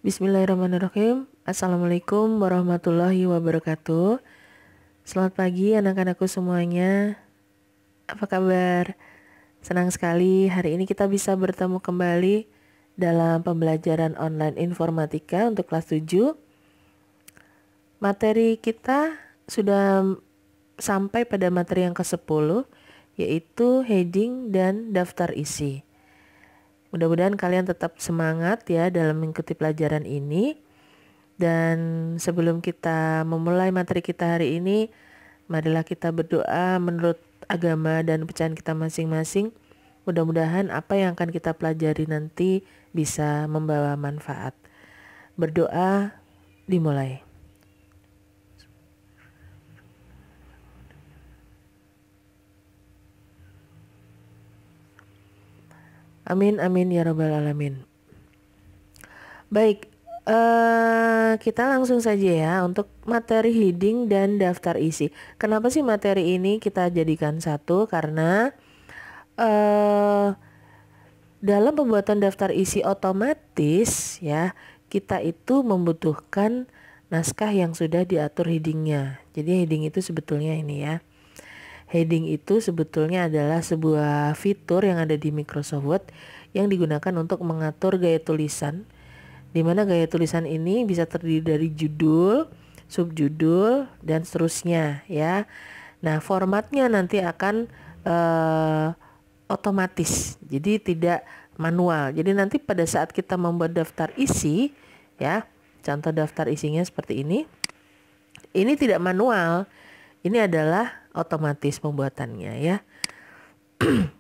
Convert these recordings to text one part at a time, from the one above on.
Bismillahirrahmanirrahim. Assalamualaikum warahmatullahi wabarakatuh. Selamat pagi anak-anakku semuanya. Apa kabar? Senang sekali hari ini kita bisa bertemu kembali dalam pembelajaran online informatika untuk kelas 7. Materi kita sudah sampai pada materi yang ke-10, yaitu heading dan daftar isi. Mudah-mudahan kalian tetap semangat ya dalam mengikuti pelajaran ini. Dan sebelum kita memulai materi kita hari ini, marilah kita berdoa menurut agama dan kepercayaan kita masing-masing. Mudah-mudahan apa yang akan kita pelajari nanti bisa membawa manfaat. Berdoa dimulai. Amin amin ya rabbal alamin. Baik, kita langsung saja ya untuk materi heading dan daftar isi. Kenapa sih materi ini kita jadikan satu? Karena dalam pembuatan daftar isi otomatis ya, kita itu membutuhkan naskah yang sudah diatur headingnya. Jadi heading itu sebetulnya ini ya. Heading itu sebetulnya adalah sebuah fitur yang ada di Microsoft Word yang digunakan untuk mengatur gaya tulisan, di mana gaya tulisan ini bisa terdiri dari judul, subjudul, dan seterusnya ya. Nah, formatnya nanti akan otomatis, jadi tidak manual. Jadi nanti pada saat kita membuat daftar isi ya, contoh daftar isinya seperti ini tidak manual, ini adalah otomatis pembuatannya ya.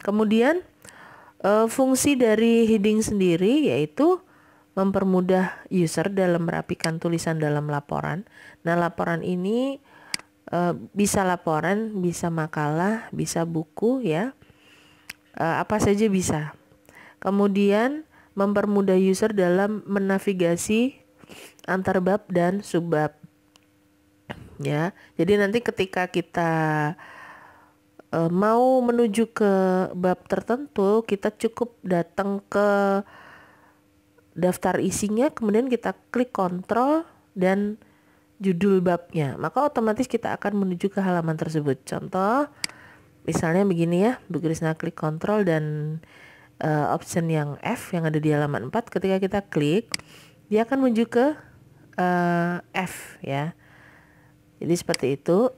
Kemudian fungsi dari heading sendiri yaitu mempermudah user dalam merapikan tulisan dalam laporan. Nah, laporan ini bisa laporan, bisa makalah, bisa buku ya, apa saja bisa. Kemudian mempermudah user dalam menavigasi antar bab dan subbab ya. Jadi nanti ketika kita mau menuju ke bab tertentu, kita cukup datang ke daftar isinya, kemudian kita klik kontrol dan judul babnya, maka otomatis kita akan menuju ke halaman tersebut. Contoh misalnya begini ya, Bu Krisna klik kontrol dan option yang F yang ada di halaman 4, ketika kita klik dia akan menuju ke F ya. Jadi seperti itu.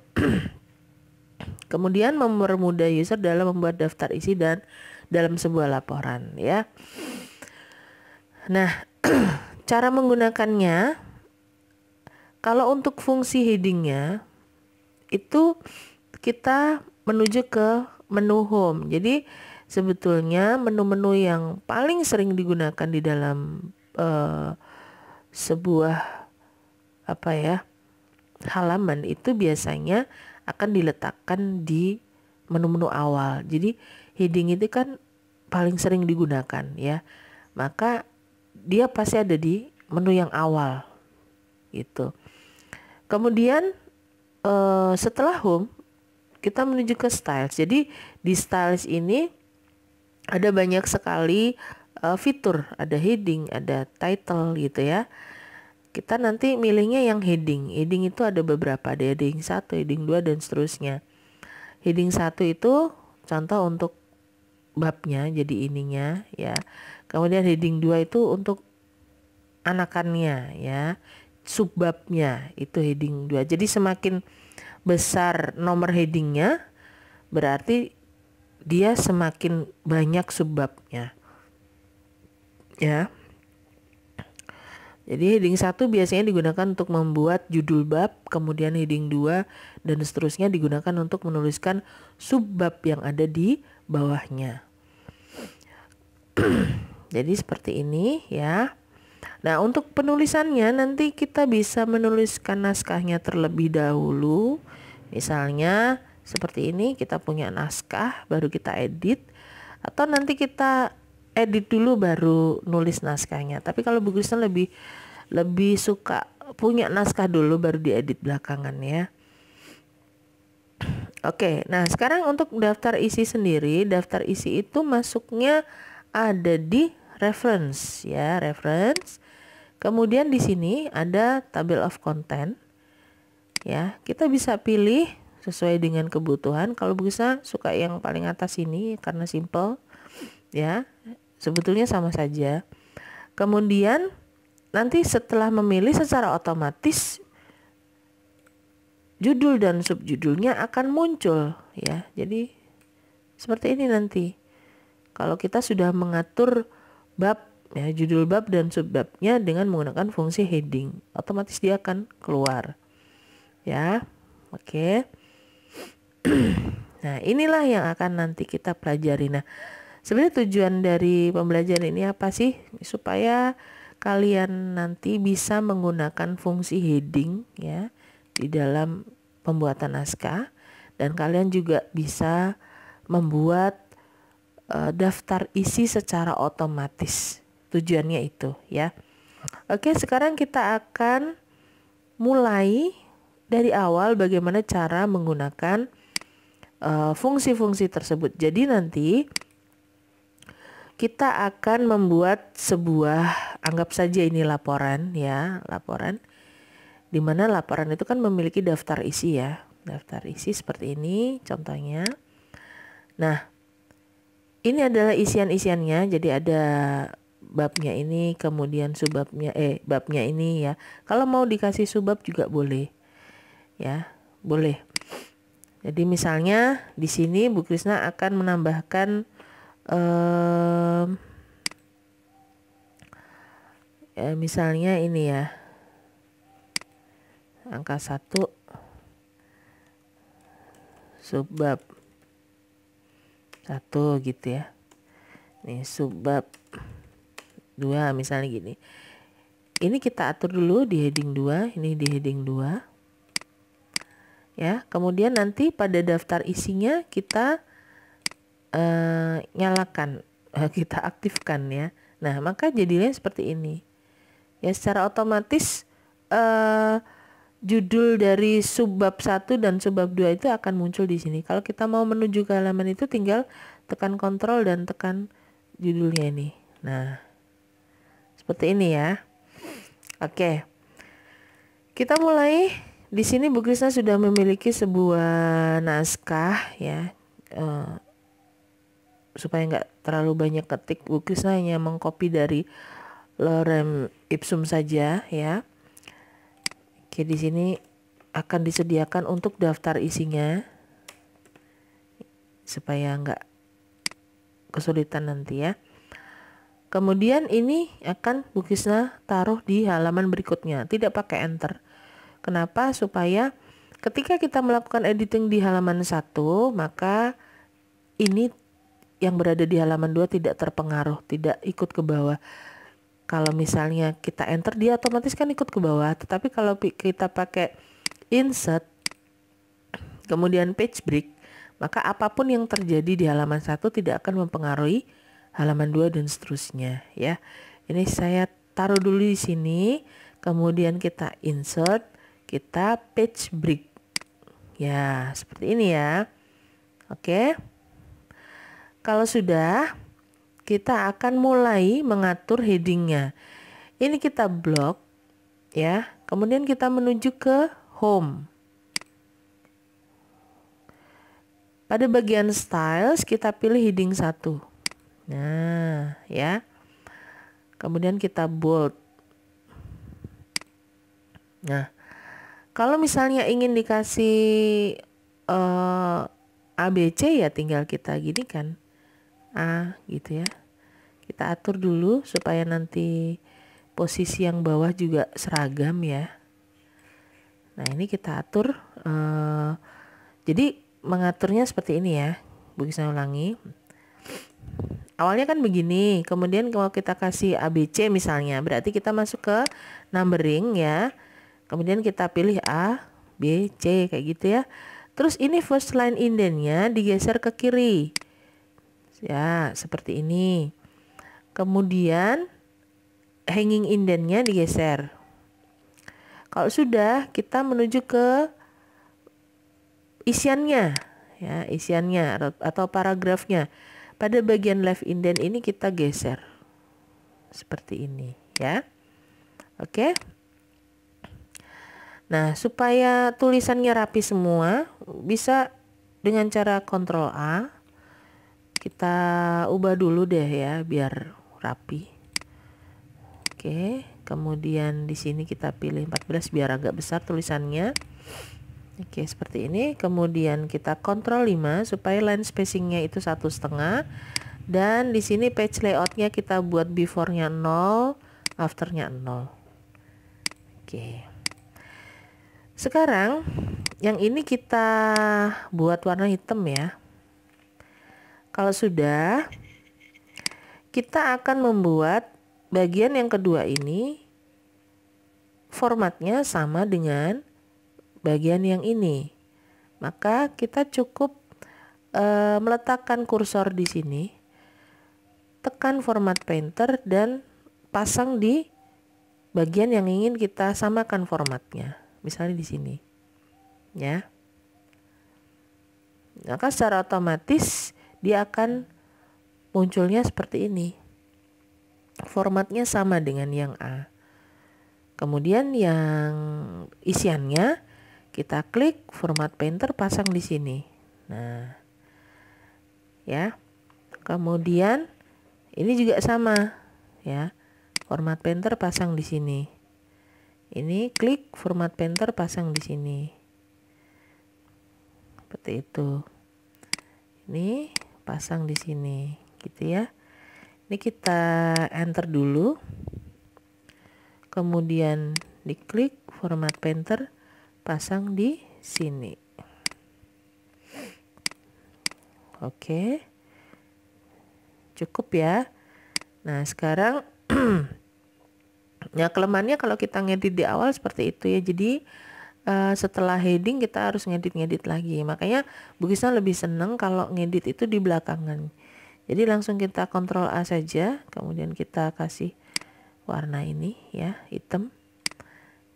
Kemudian mempermudah user dalam membuat daftar isi dan dalam sebuah laporan ya. Nah, cara menggunakannya, kalau untuk fungsi headingnya itu kita menuju ke menu home. Jadi sebetulnya menu-menu yang paling sering digunakan di dalam sebuah halaman itu biasanya akan diletakkan di menu-menu awal. Jadi heading itu kan paling sering digunakan ya, maka dia pasti ada di menu yang awal gitu. Kemudian setelah home kita menuju ke styles. Jadi di styles ini ada banyak sekali fitur, ada heading, ada title gitu ya. Kita nanti milihnya yang heading. Heading itu ada beberapa, ada heading 1, heading 2 dan seterusnya. Heading 1 itu contoh untuk babnya, jadi ininya ya. Kemudian heading 2 itu untuk anakannya ya. Subbabnya itu heading 2. Jadi semakin besar nomor headingnya, berarti dia semakin banyak subbabnya ya. Jadi heading 1 biasanya digunakan untuk membuat judul bab, kemudian heading 2 dan seterusnya digunakan untuk menuliskan subbab yang ada di bawahnya. Jadi seperti ini ya. Nah, untuk penulisannya nanti kita bisa menuliskan naskahnya terlebih dahulu. Misalnya seperti ini, kita punya naskah baru kita edit, atau nanti kita edit dulu baru nulis naskahnya. Tapi kalau Bu Kristen lebih suka punya naskah dulu baru diedit belakangan ya. Oke, nah sekarang untuk daftar isi sendiri, daftar isi itu masuknya ada di reference ya, reference. Kemudian di sini ada table of content. Ya, kita bisa pilih sesuai dengan kebutuhan. Kalau bisa suka yang paling atas ini karena simple. Ya, sebetulnya sama saja. Kemudian nanti setelah memilih secara otomatis judul dan subjudulnya akan muncul ya. Jadi seperti ini nanti. Kalau kita sudah mengatur bab ya, judul bab dan subbabnya dengan menggunakan fungsi heading, otomatis dia akan keluar. Ya. Oke. Nah, inilah yang akan nanti kita pelajari. Nah, sebenarnya tujuan dari pembelajaran ini apa sih? Supaya kalian nanti bisa menggunakan fungsi heading ya di dalam pembuatan naskah, dan kalian juga bisa membuat daftar isi secara otomatis. Tujuannya itu ya. Oke, sekarang kita akan mulai dari awal bagaimana cara menggunakan fungsi-fungsi tersebut. Jadi nanti kita akan membuat sebuah, anggap saja ini laporan ya, laporan. Dimana laporan itu kan memiliki daftar isi ya. Daftar isi seperti ini contohnya. Nah, ini adalah isian-isiannya. Jadi ada babnya ini, kemudian subbabnya, babnya ini ya. Kalau mau dikasih subbab juga boleh. Ya, boleh. Jadi misalnya di sini Bu Krisna akan menambahkan misalnya ini ya, angka 1 subbab 1 gitu ya. Nih subbab 2 misalnya gini. Ini kita atur dulu di heading 2, ini di heading 2. Ya, kemudian nanti pada daftar isinya kita nyalakan, kita aktifkan ya. Nah, maka jadinya seperti ini. Ya, secara otomatis judul dari subbab 1 dan subbab 2 itu akan muncul di sini. Kalau kita mau menuju ke halaman itu tinggal tekan kontrol dan tekan judulnya ini. Nah, seperti ini ya. Oke. Kita mulai. Di sini Bu Krisna sudah memiliki sebuah naskah ya. Supaya nggak terlalu banyak ketik, Bu Krisna hanya mengcopy dari lorem ipsum saja ya. Oke, di sini akan disediakan untuk daftar isinya supaya nggak kesulitan nanti ya. Kemudian ini akan Bu Krisna taruh di halaman berikutnya, tidak pakai enter. Kenapa? Supaya ketika kita melakukan editing di halaman 1, maka ini yang berada di halaman 2 tidak terpengaruh, tidak ikut ke bawah. Kalau misalnya kita enter, dia otomatis kan ikut ke bawah. Tetapi kalau kita pakai insert, kemudian page break, maka apapun yang terjadi di halaman 1 tidak akan mempengaruhi halaman 2 dan seterusnya ya. Ini saya taruh dulu di sini, kemudian kita insert, kita page break. Ya, seperti ini ya. Oke. Kalau sudah, kita akan mulai mengatur headingnya. Ini kita blok ya. Kemudian kita menuju ke home. Pada bagian styles kita pilih heading 1. Nah, ya. Kemudian kita bold. Nah, kalau misalnya ingin dikasih ABC ya tinggal kita gini kan. A gitu ya. Kita atur dulu supaya nanti posisi yang bawah juga seragam ya. Nah, ini kita atur. Jadi mengaturnya seperti ini ya. Bisa ulangi. Awalnya kan begini. Kemudian kalau kita kasih ABC misalnya, berarti kita masuk ke numbering ya. Kemudian kita pilih A, B, C kayak gitu ya. Terus ini first line indentnya digeser ke kiri. Ya, seperti ini. Kemudian hanging indentnya digeser. Kalau sudah, kita menuju ke isiannya. Ya, isiannya atau paragrafnya. Pada bagian left indent ini kita geser. Seperti ini, ya. Oke. Nah, supaya tulisannya rapi semua, bisa dengan cara Ctrl A. Kita ubah dulu deh ya biar rapi. Oke, kemudian di sini kita pilih 14 biar agak besar tulisannya. Oke, seperti ini. Kemudian kita Ctrl 5 supaya line spacingnya itu 1,5. Dan di sini page layoutnya kita buat before-nya 0, after-nya 0. Oke. Sekarang yang ini kita buat warna hitam ya. Kalau sudah, kita akan membuat bagian yang kedua ini formatnya sama dengan bagian yang ini. Maka kita cukup meletakkan kursor di sini, tekan format painter dan pasang di bagian yang ingin kita samakan formatnya. Misalnya di sini. Ya. Maka secara otomatis dia akan munculnya seperti ini. Formatnya sama dengan yang A. Kemudian yang isiannya kita klik format painter pasang di sini. Nah, ya. Kemudian ini juga sama, ya. Format painter pasang di sini. Ini klik format painter pasang di sini. Seperti itu. Ini pasang di sini, gitu ya. Ini kita enter dulu. Kemudian diklik format painter pasang di sini. Oke. Cukup ya. Nah, sekarang ya kelemahannya kalau kita ngedit di awal seperti itu ya. Jadi setelah heading kita harus ngedit lagi. Makanya Bu Kisna lebih seneng kalau ngedit itu di belakangan. Jadi langsung kita Ctrl A saja, kemudian kita kasih warna ini ya, hitam.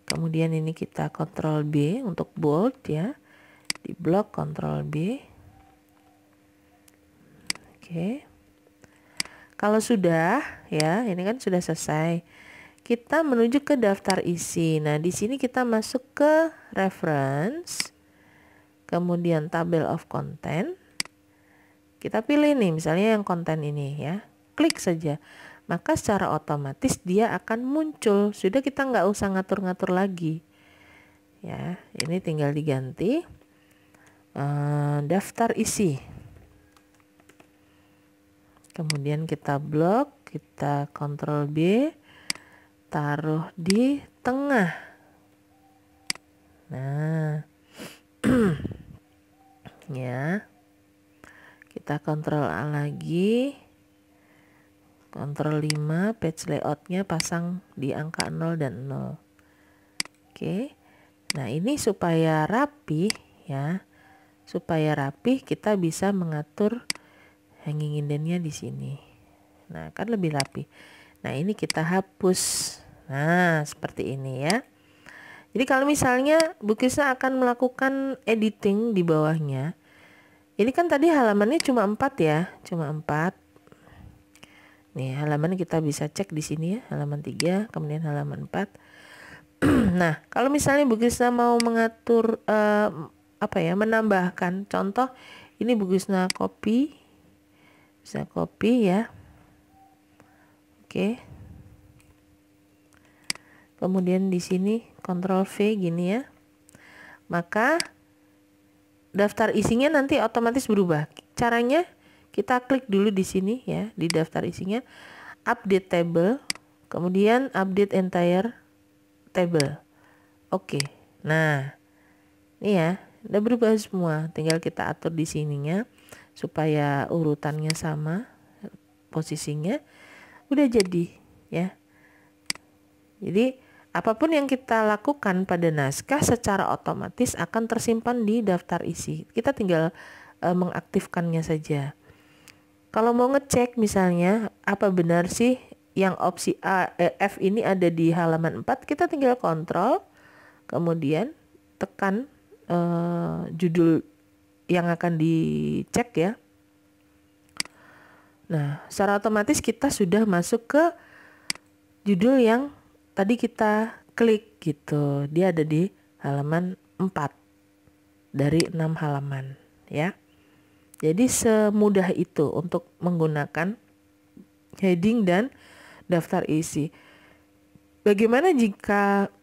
Kemudian ini kita Ctrl B untuk bold ya. Di blok Ctrl B. Oke. Kalau sudah ya, ini kan sudah selesai. Kita menuju ke daftar isi. Nah, di sini kita masuk ke reference, kemudian table of content. Kita pilih nih, misalnya yang konten ini ya. Klik saja. Maka secara otomatis dia akan muncul. Sudah kita nggak usah ngatur-ngatur lagi. Ya, ini tinggal diganti daftar isi. Kemudian kita blok, kita Ctrl B. Taruh di tengah. Nah, ya, kita Ctrl A lagi, Ctrl 5, page layoutnya pasang di angka 0 dan 0. Oke, nah ini supaya rapi ya, supaya rapi kita bisa mengatur hanging indentnya di sini. Nah, kan lebih rapi. Nah, ini kita hapus. Nah, seperti ini ya. Jadi kalau misalnya Bu Kisna akan melakukan editing di bawahnya. Ini kan tadi halamannya cuma 4 ya, cuma 4. Nih, halaman kita bisa cek di sini ya, halaman 3, kemudian halaman 4. Nah, kalau misalnya Bu Kisna mau mengatur menambahkan contoh, ini Bu Kisna copy. Bisa copy ya. Oke. Kemudian di sini Ctrl V gini ya. Maka daftar isinya nanti otomatis berubah. Caranya kita klik dulu di sini ya, di daftar isinya, update table, kemudian update entire table. Oke. Nah, ini ya, udah berubah semua. Tinggal kita atur di sininya supaya urutannya sama posisinya. Udah jadi ya. Jadi apapun yang kita lakukan pada naskah secara otomatis akan tersimpan di daftar isi. Kita tinggal mengaktifkannya saja. Kalau mau ngecek misalnya apa benar sih yang opsi F ini ada di halaman 4, kita tinggal kontrol, kemudian tekan judul yang akan dicek ya. Nah, secara otomatis kita sudah masuk ke judul yang tadi kita klik gitu. Dia ada di halaman 4 dari 6 halaman ya. Jadi semudah itu untuk menggunakan heading dan daftar isi. Bagaimana jika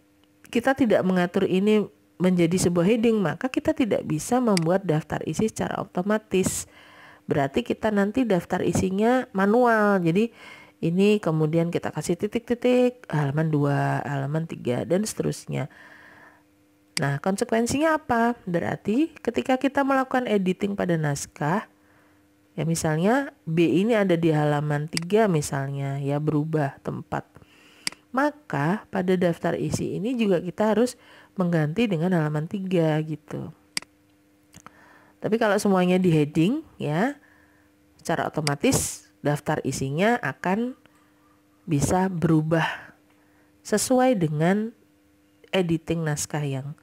kita tidak mengatur ini menjadi sebuah heading, maka kita tidak bisa membuat daftar isi secara otomatis. Berarti kita nanti daftar isinya manual. Jadi ini kemudian kita kasih titik-titik, halaman 2, halaman 3, dan seterusnya. Nah, konsekuensinya apa? Berarti ketika kita melakukan editing pada naskah, ya misalnya B ini ada di halaman 3 misalnya, ya berubah tempat. Maka pada daftar isi ini juga kita harus mengganti dengan halaman 3 gitu. Tapi kalau semuanya di heading ya, secara otomatis daftar isinya akan bisa berubah sesuai dengan editing naskah yang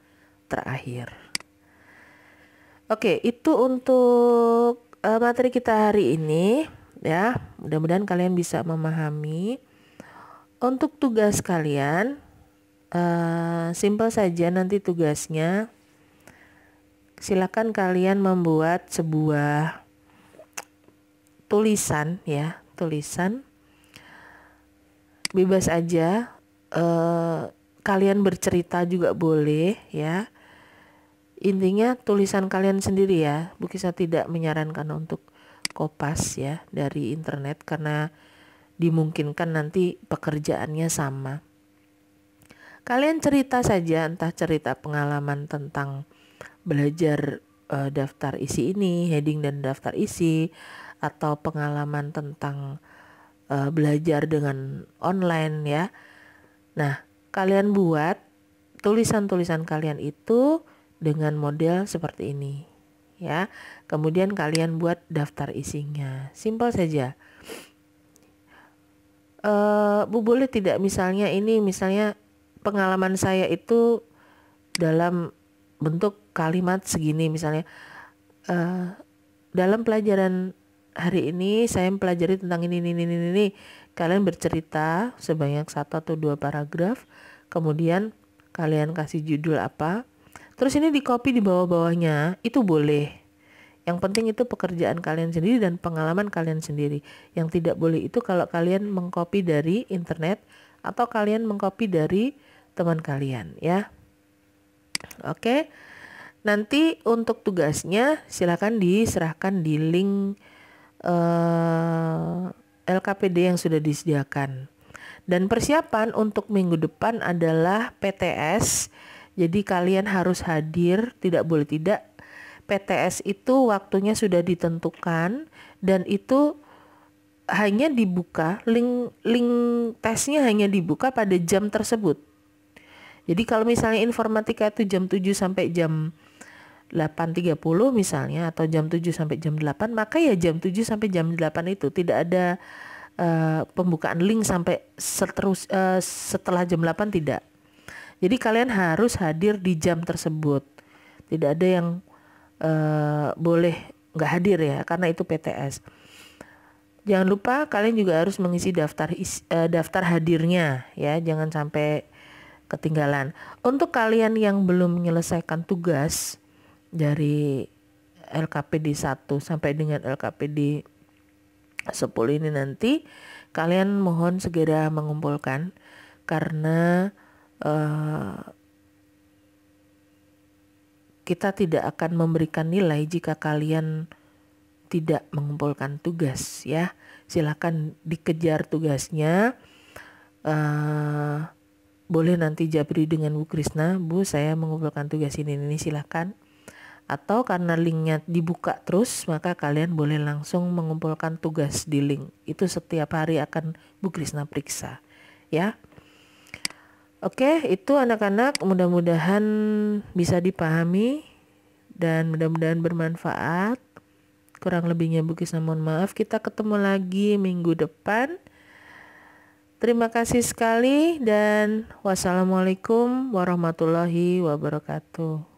terakhir. Oke, itu untuk materi kita hari ini ya. Mudah-mudahan kalian bisa memahami. Untuk tugas kalian simpel saja nanti tugasnya. Silakan kalian membuat sebuah tulisan ya, tulisan bebas aja. Kalian bercerita juga boleh ya. Intinya tulisan kalian sendiri ya. Bu Kisah tidak menyarankan untuk kopas ya dari internet karena dimungkinkan nanti pekerjaannya sama. Kalian cerita saja, entah cerita pengalaman tentang belajar daftar isi ini, heading dan daftar isi, atau pengalaman tentang belajar dengan online ya. Nah, kalian buat tulisan-tulisan kalian itu dengan model seperti ini ya. Kemudian kalian buat daftar isinya. Simpel saja. Bu boleh tidak misalnya ini, misalnya pengalaman saya itu dalam bentuk kalimat segini misalnya, dalam pelajaran hari ini saya mempelajari tentang ini. Kalian bercerita sebanyak 1 atau 2 paragraf, kemudian kalian kasih judul apa, terus ini di copy di bawah-bawahnya, itu boleh. Yang penting itu pekerjaan kalian sendiri dan pengalaman kalian sendiri. Yang tidak boleh itu kalau kalian mengcopy dari internet atau kalian mengcopy dari teman kalian ya. Oke. Nanti untuk tugasnya silakan diserahkan di link LKPD yang sudah disediakan. Dan persiapan untuk minggu depan adalah PTS. Jadi kalian harus hadir, tidak boleh tidak. PTS itu waktunya sudah ditentukan dan itu hanya dibuka, link tesnya hanya dibuka pada jam tersebut. Jadi kalau misalnya informatika itu jam 7 sampai jam 8.30 misalnya, atau jam 7 sampai jam 8, maka ya jam 7 sampai jam 8 itu tidak ada pembukaan link sampai setelah jam 8, tidak. Jadi kalian harus hadir di jam tersebut. Tidak ada yang boleh nggak hadir ya, karena itu PTS. Jangan lupa kalian juga harus mengisi daftar hadirnya ya, jangan sampai ketinggalan. Untuk kalian yang belum menyelesaikan tugas dari LKPD 1 sampai dengan LKPD 10 ini nanti, kalian mohon segera mengumpulkan karena kita tidak akan memberikan nilai jika kalian tidak mengumpulkan tugas ya. Silakan dikejar tugasnya. Boleh nanti japri dengan Bu Krisna, Bu saya mengumpulkan tugas ini silakan. Atau karena linknya dibuka terus, maka kalian boleh langsung mengumpulkan tugas di link. Itu setiap hari akan Bu Krisna periksa ya. Oke, itu anak-anak, mudah-mudahan bisa dipahami dan mudah-mudahan bermanfaat. Kurang lebihnya Bu Krisna mohon maaf. Kita ketemu lagi minggu depan. Terima kasih sekali dan wassalamualaikum warahmatullahi wabarakatuh.